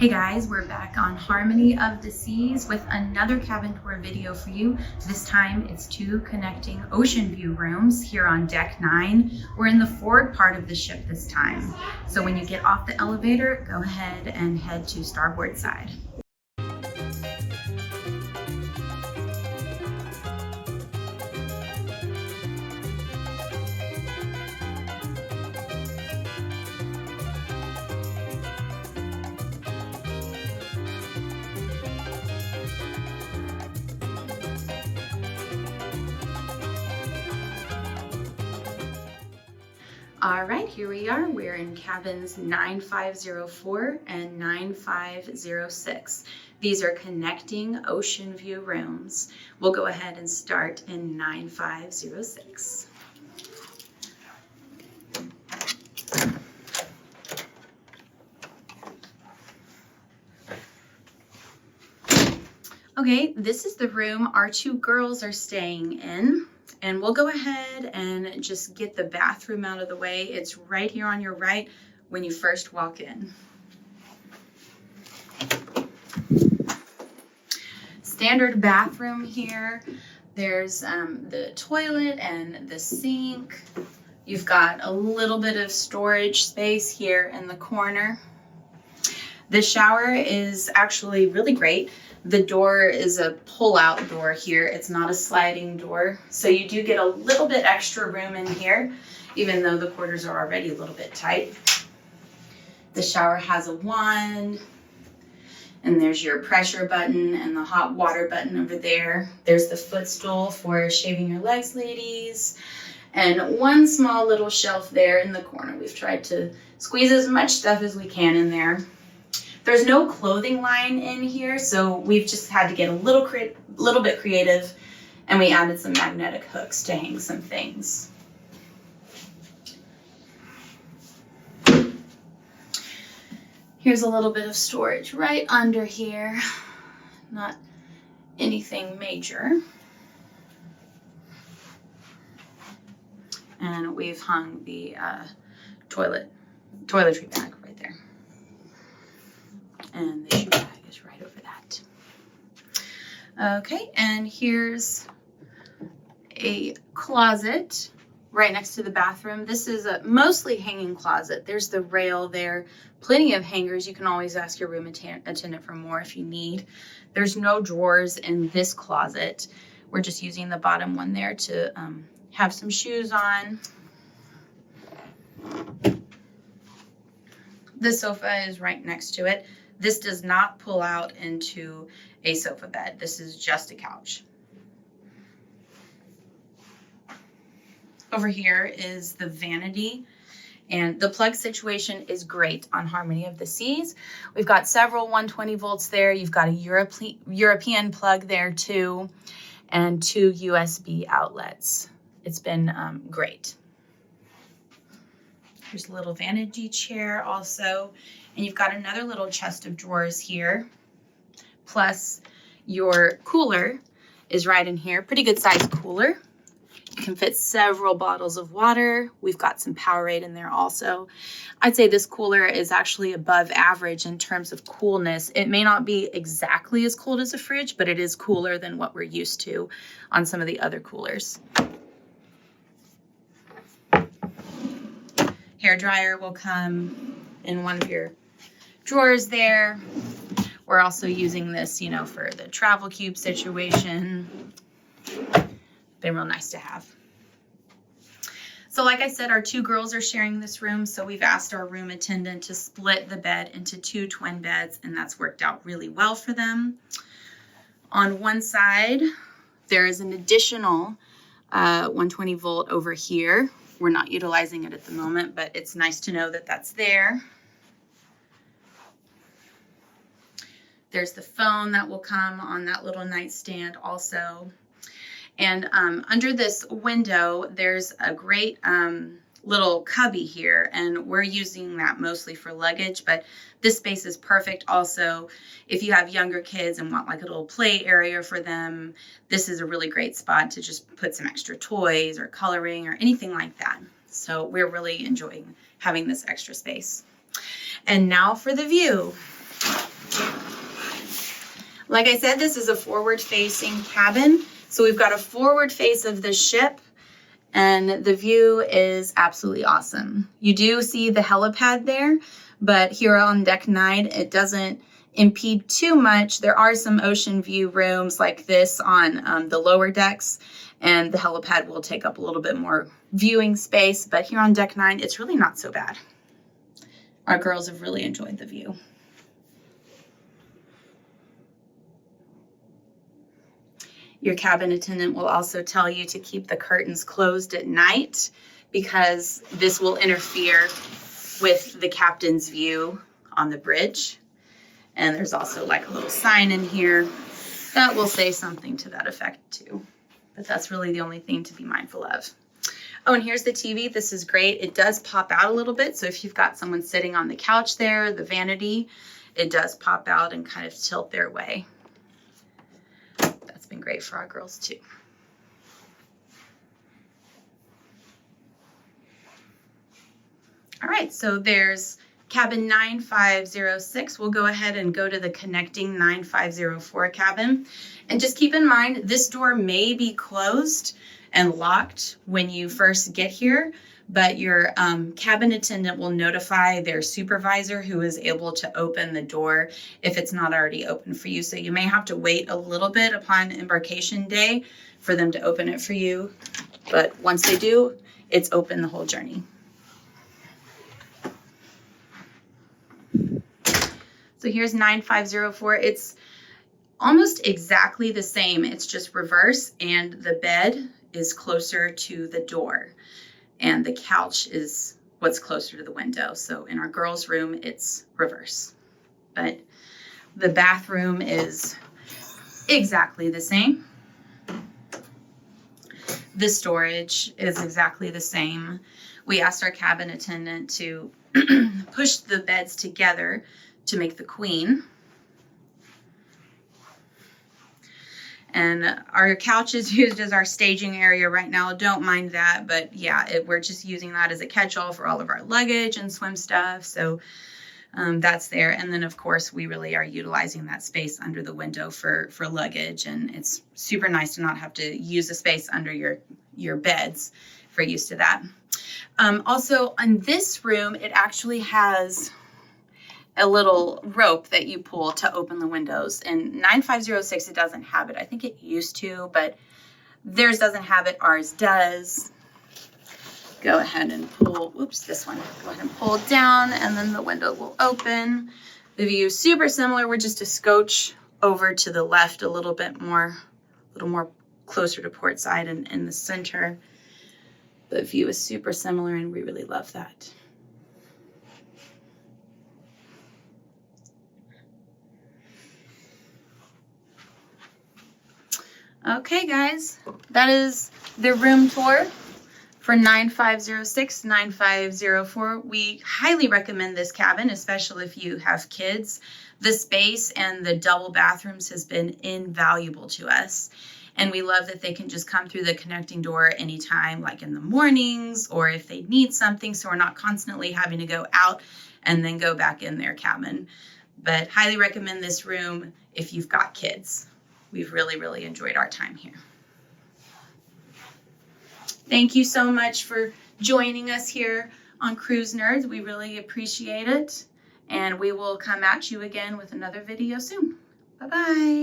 Hey guys, we're back on Harmony of the Seas with another cabin tour video for you. This time it's two connecting ocean view rooms here on deck 9. We're in the forward part of the ship this time. So when you get off the elevator, go ahead and head to starboard side. All right, here we are. We're in cabins 9504 and 9506. These are connecting ocean view rooms. We'll go ahead and start in 9506. Okay, this is the room our two girls are staying in. And we'll go ahead and just get the bathroom out of the way. It's right here on your right when you first walk in. Standard bathroom here. There's the toilet and the sink. You've got a little bit of storage space here in the corner. The shower is actually really great. The door is a pull-out door here. It's not a sliding door. So you do get a little bit extra room in here, even though the quarters are already a little bit tight. The shower has a wand, and there's your pressure button and the hot water button over there. There's the footstool for shaving your legs, ladies, and one small little shelf there in the corner. We've tried to squeeze as much stuff as we can in there. There's no clothing line in here, so we've just had to get a little bit creative, and we added some magnetic hooks to hang some things. Here's a little bit of storage right under here. Not anything major. And we've hung the toiletry bag right there. And the shoe bag is right over that. Okay, and here's a closet right next to the bathroom. This is a mostly hanging closet. There's the rail there, plenty of hangers. You can always ask your room attendant for more if you need. There's no drawers in this closet. We're just using the bottom one there to have some shoes on. The sofa is right next to it. This does not pull out into a sofa bed. This is just a couch. Over here is the vanity, and the plug situation is great on Harmony of the Seas. We've got several 120 volts there. You've got a European plug there too, and 2 USB outlets. It's been great. Here's a little vanity chair also. And you've got another little chest of drawers here. Plus your cooler is right in here. Pretty good sized cooler. You can fit several bottles of water. We've got some Powerade in there also. I'd say this cooler is actually above average in terms of coolness. It may not be exactly as cold as a fridge, but it is cooler than what we're used to on some of the other coolers. Hair dryer will come in one of your drawers there. We're also using this, for the travel cube situation. Been real nice to have. So like I said, our two girls are sharing this room, so we've asked our room attendant to split the bed into 2 twin beds, and that's worked out really well for them. On one side, there is an additional 120 volt over here. We're not utilizing it at the moment, but it's nice to know that that's there. There's the phone that will come on that little nightstand also. And under this window, there's a great little cubby here, and we're using that mostly for luggage, but this space is perfect also if you have younger kids and want like a little play area for them. This is a really great spot to just put some extra toys or coloring or anything like that. So we're really enjoying having this extra space. And now for the view. Like I said, this is a forward-facing cabin. So we've got a forward face of the ship, and the view is absolutely awesome. You do see the helipad there, but here on deck 9, it doesn't impede too much. There are some ocean view rooms like this on the lower decks, and the helipad will take up a little bit more viewing space, but here on deck 9, it's really not so bad. Our girls have really enjoyed the view. Your cabin attendant will also tell you to keep the curtains closed at night because this will interfere with the captain's view on the bridge. And there's also like a little sign in here that will say something to that effect too. But that's really the only thing to be mindful of. Oh, and here's the TV. This is great. It does pop out a little bit. So if you've got someone sitting on the couch there, the vanity, it does pop out and kind of tilt their way. That's been great for our girls too. All right, so there's cabin 9506. We'll go ahead and go to the connecting 9504 cabin. And just keep in mind, this door may be closed and locked when you first get here, but your cabin attendant will notify their supervisor who is able to open the door if it's not already open for you. So you may have to wait a little bit upon embarkation day for them to open it for you. But once they do, it's open the whole journey. So here's 9504. It's almost exactly the same. It's just reverse, and the bed is closer to the door, and the couch is what's closer to the window. So in our girls' room, it's reverse. But the bathroom is exactly the same. The storage is exactly the same. We asked our cabin attendant to push the beds together to make the queen. And our couch is used as our staging area right now. Don't mind that, but yeah, we're just using that as a catch-all for all of our luggage and swim stuff. So that's there. And then of course we really are utilizing that space under the window for luggage, and it's super nice to not have to use the space under your beds. If you're used to that. Also in this room, it actually has a little rope that you pull to open the windows. And 9506, it doesn't have it. I think it used to, but theirs doesn't have it. Ours does. Go ahead and pull, oops, this one. Go ahead and pull it down, and then the window will open. The view is super similar. We're just a scotch over to the left a little more closer to port side and in the center. The view is super similar, and we really love that. Okay, guys, that is the room tour for 9506, 9504. We highly recommend this cabin, especially if you have kids. The space and the double bathrooms has been invaluable to us. And we love that they can just come through the connecting door anytime, like in the mornings, or if they need something, so we're not constantly having to go out and then go back in their cabin. But highly recommend this room if you've got kids. We've really, really enjoyed our time here. Thank you so much for joining us here on Cruise Nerds. We really appreciate it. And we will come at you again with another video soon. Bye-bye.